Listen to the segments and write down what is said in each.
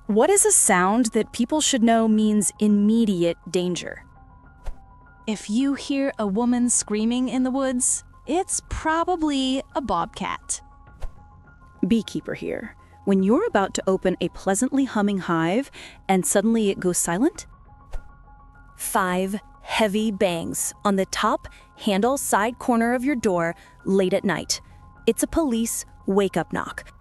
What is a sound that people should know means immediate danger? If you hear a woman screaming in the woods, it's probably a bobcat. Beekeeper here. When you're about to open a pleasantly humming hive and suddenly it goes silent? 5 heavy bangs on the top handle side corner of your door late at night. It's a police wake-up knock.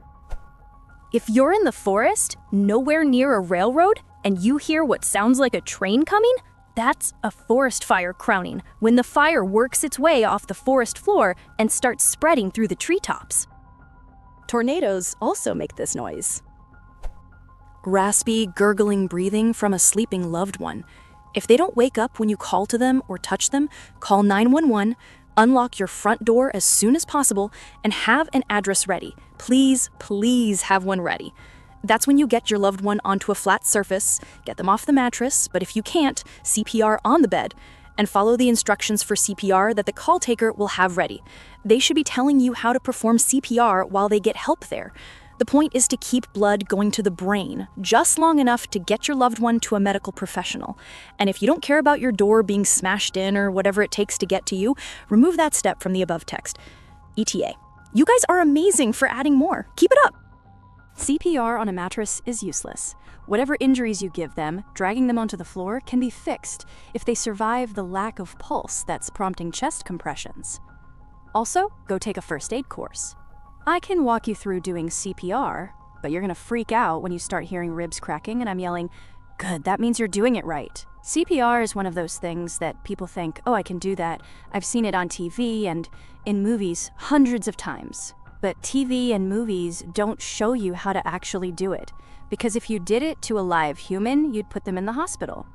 If you're in the forest, nowhere near a railroad, and you hear what sounds like a train coming, that's a forest fire crowning, when the fire works its way off the forest floor and starts spreading through the treetops. Tornadoes also make this noise. Raspy, gurgling breathing from a sleeping loved one. If they don't wake up when you call to them or touch them, call 911, unlock your front door as soon as possible, and have an address ready. Please, please have one ready. That's when you get your loved one onto a flat surface, get them off the mattress, but if you can't, CPR on the bed, and follow the instructions for CPR that the call taker will have ready. They should be telling you how to perform CPR while they get help there. The point is to keep blood going to the brain, just long enough to get your loved one to a medical professional. And if you don't care about your door being smashed in or whatever it takes to get to you, remove that step from the above text. ETA. You guys are amazing for adding more. Keep it up. CPR on a mattress is useless. Whatever injuries you give them, dragging them onto the floor can be fixed if they survive the lack of pulse that's prompting chest compressions. Also, go take a first aid course. I can walk you through doing CPR, but you're gonna freak out when you start hearing ribs cracking and I'm yelling, "Good, that means you're doing it right." CPR is one of those things that people think, oh, I can do that. I've seen it on TV and in movies hundreds of times. But TV and movies don't show you how to actually do it, because if you did it to a live human, you'd put them in the hospital.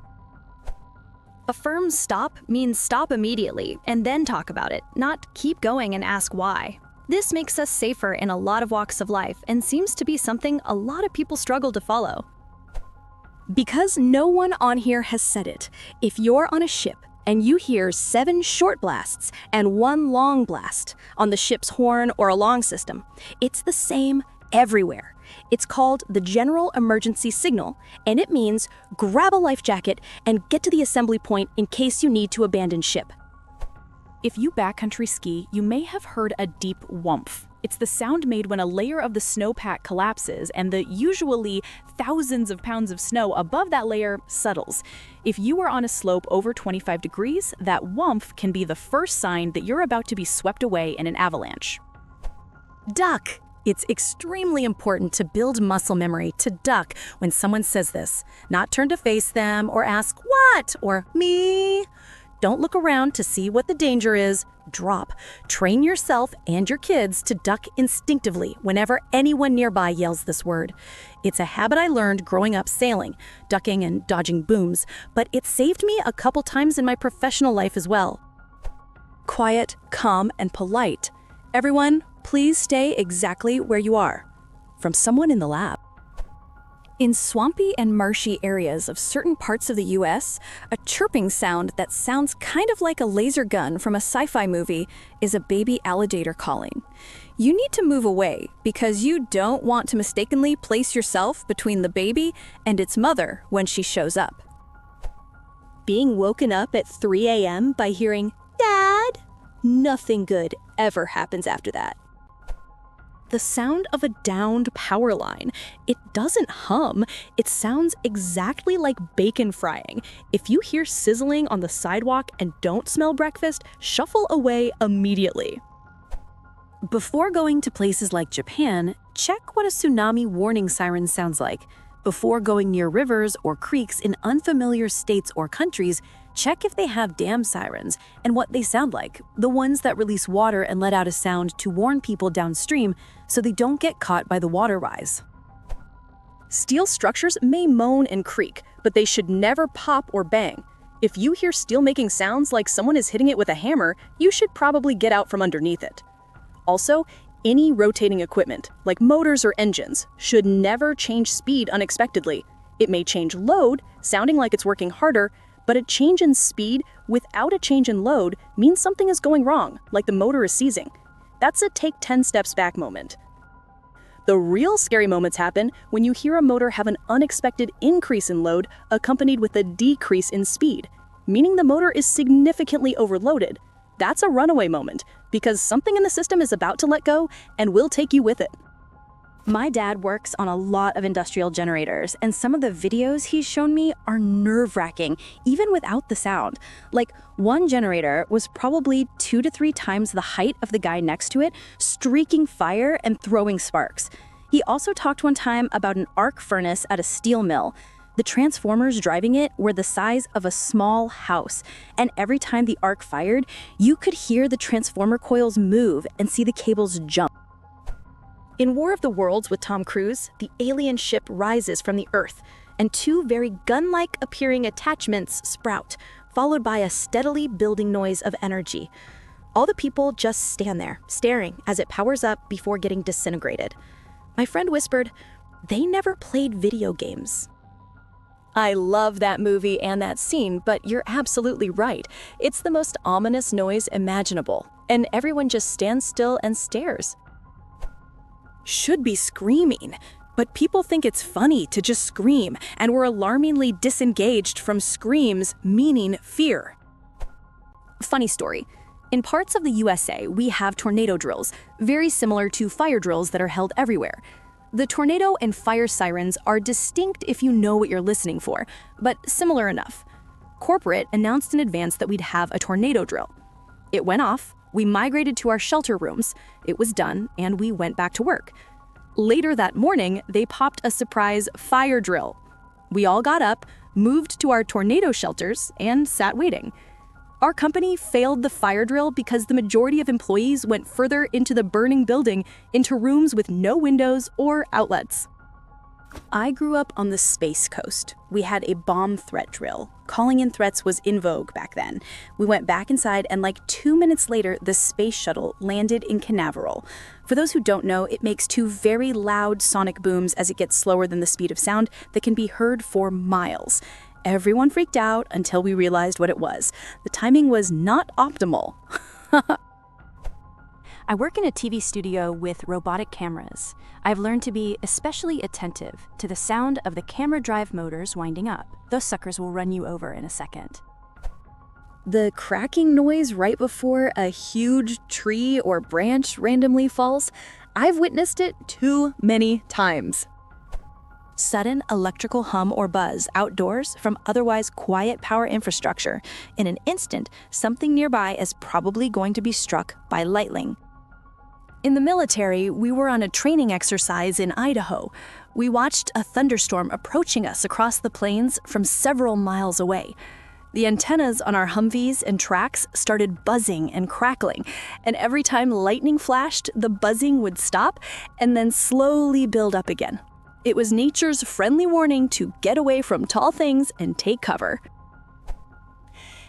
A firm stop means stop immediately and then talk about it, not keep going and ask why. This makes us safer in a lot of walks of life and seems to be something a lot of people struggle to follow. Because no one on here has said it, if you're on a ship and you hear 7 short blasts and 1 long blast on the ship's horn or alarm system, it's the same everywhere. It's called the General Emergency Signal, and it means grab a life jacket and get to the assembly point in case you need to abandon ship. If you backcountry ski, you may have heard a deep whumph. It's the sound made when a layer of the snowpack collapses and the usually thousands of pounds of snow above that layer settles. If you are on a slope over 25 degrees, that whumph can be the first sign that you're about to be swept away in an avalanche. Duck. It's extremely important to build muscle memory to duck when someone says this, not turn to face them or ask, "What?" or "Me?" Don't look around to see what the danger is. Drop. Train yourself and your kids to duck instinctively whenever anyone nearby yells this word. It's a habit I learned growing up sailing, ducking and dodging booms, but it saved me a couple times in my professional life as well. Quiet, calm, and polite. Everyone, please stay exactly where you are. From someone in the lab. In swampy and marshy areas of certain parts of the US, a chirping sound that sounds kind of like a laser gun from a sci-fi movie is a baby alligator calling. You need to move away because you don't want to mistakenly place yourself between the baby and its mother when she shows up. Being woken up at 3 a.m. by hearing, "Dad," nothing good ever happens after that. The sound of a downed power line. It doesn't hum. It sounds exactly like bacon frying. If you hear sizzling on the sidewalk and don't smell breakfast, shuffle away immediately. Before going to places like Japan, check what a tsunami warning siren sounds like. Before going near rivers or creeks in unfamiliar states or countries, check if they have dam sirens and what they sound like, the ones that release water and let out a sound to warn people downstream so they don't get caught by the water rise. Steel structures may moan and creak, but they should never pop or bang. If you hear steel making sounds like someone is hitting it with a hammer, you should probably get out from underneath it. Also, any rotating equipment, like motors or engines, should never change speed unexpectedly. It may change load, sounding like it's working harder, but a change in speed without a change in load means something is going wrong, like the motor is seizing. That's a take 10 steps back moment. The real scary moments happen when you hear a motor have an unexpected increase in load accompanied with a decrease in speed, meaning the motor is significantly overloaded. That's a runaway moment, because something in the system is about to let go and will take you with it. My dad works on a lot of industrial generators, and some of the videos he's shown me are nerve-wracking, even without the sound. Like, one generator was probably 2 to 3 times the height of the guy next to it, streaking fire and throwing sparks. He also talked one time about an arc furnace at a steel mill. The transformers driving it were the size of a small house, and every time the arc fired, you could hear the transformer coils move and see the cables jump. In War of the Worlds with Tom Cruise, the alien ship rises from the Earth, and 2 very gun-like appearing attachments sprout, followed by a steadily building noise of energy. All the people just stand there, staring as it powers up before getting disintegrated. My friend whispered, "They never played video games." I love that movie and that scene, but you're absolutely right. It's the most ominous noise imaginable, and everyone just stands still and stares. Should be screaming, but people think it's funny to just scream, and we're alarmingly disengaged from screams, meaning fear. Funny story. In parts of the USA, we have tornado drills, very similar to fire drills that are held everywhere. The tornado and fire sirens are distinct if you know what you're listening for, but similar enough. Corporate announced in advance that we'd have a tornado drill. It went off. We migrated to our shelter rooms. It was done, and we went back to work. Later that morning, they popped a surprise fire drill. We all got up, moved to our tornado shelters, and sat waiting. Our company failed the fire drill because the majority of employees went further into the burning building, into rooms with no windows or outlets. I grew up on the Space Coast. We had a bomb threat drill. Calling in threats was in vogue back then. We went back inside, and like 2 minutes later, the space shuttle landed in Canaveral. For those who don't know, it makes 2 very loud sonic booms as it gets slower than the speed of sound that can be heard for miles. Everyone freaked out until we realized what it was. The timing was not optimal. I work in a TV studio with robotic cameras. I've learned to be especially attentive to the sound of the camera drive motors winding up. Those suckers will run you over in a second. The cracking noise right before a huge tree or branch randomly falls, I've witnessed it too many times. Sudden electrical hum or buzz outdoors from otherwise quiet power infrastructure. In an instant, something nearby is probably going to be struck by lightning. In the military, we were on a training exercise in Idaho. We watched a thunderstorm approaching us across the plains from several miles away. The antennas on our Humvees and tracks started buzzing and crackling, and every time lightning flashed, the buzzing would stop and then slowly build up again. It was nature's friendly warning to get away from tall things and take cover.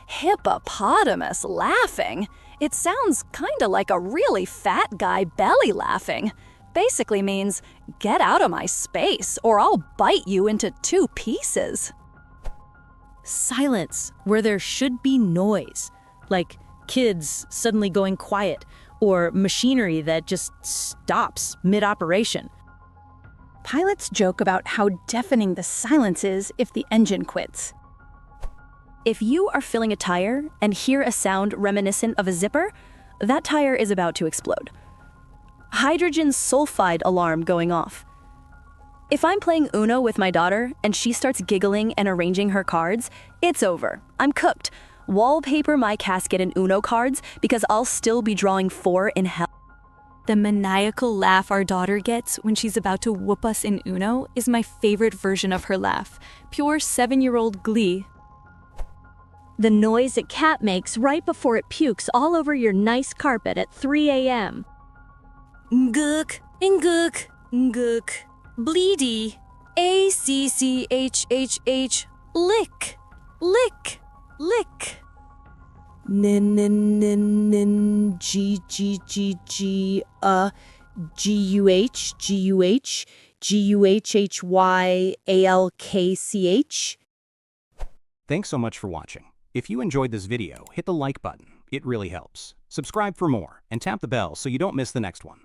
Hippopotamus laughing? It sounds kinda like a really fat guy belly laughing. Basically means, get out of my space or I'll bite you into 2 pieces. Silence where there should be noise, like kids suddenly going quiet or machinery that just stops mid-operation. Pilots joke about how deafening the silence is if the engine quits. If you are filling a tire and hear a sound reminiscent of a zipper, that tire is about to explode. Hydrogen sulfide alarm going off. If I'm playing Uno with my daughter and she starts giggling and arranging her cards, it's over. I'm cooked. Wallpaper my casket in Uno cards because I'll still be drawing 4 in hell. The maniacal laugh our daughter gets when she's about to whoop us in Uno is my favorite version of her laugh. Pure 7-year-old glee. The noise a cat makes right before it pukes all over your nice carpet at 3 a.m. Ngook, ngook, ngook. Bleedy. ACCHHH. Lick, lick, lick. Nin nin nin nin G G G G GUH GUH GUHHYALKCH. Thanks so much for watching. If you enjoyed this video, hit the like button. It really helps. Subscribe for more and tap the bell so you don't miss the next one.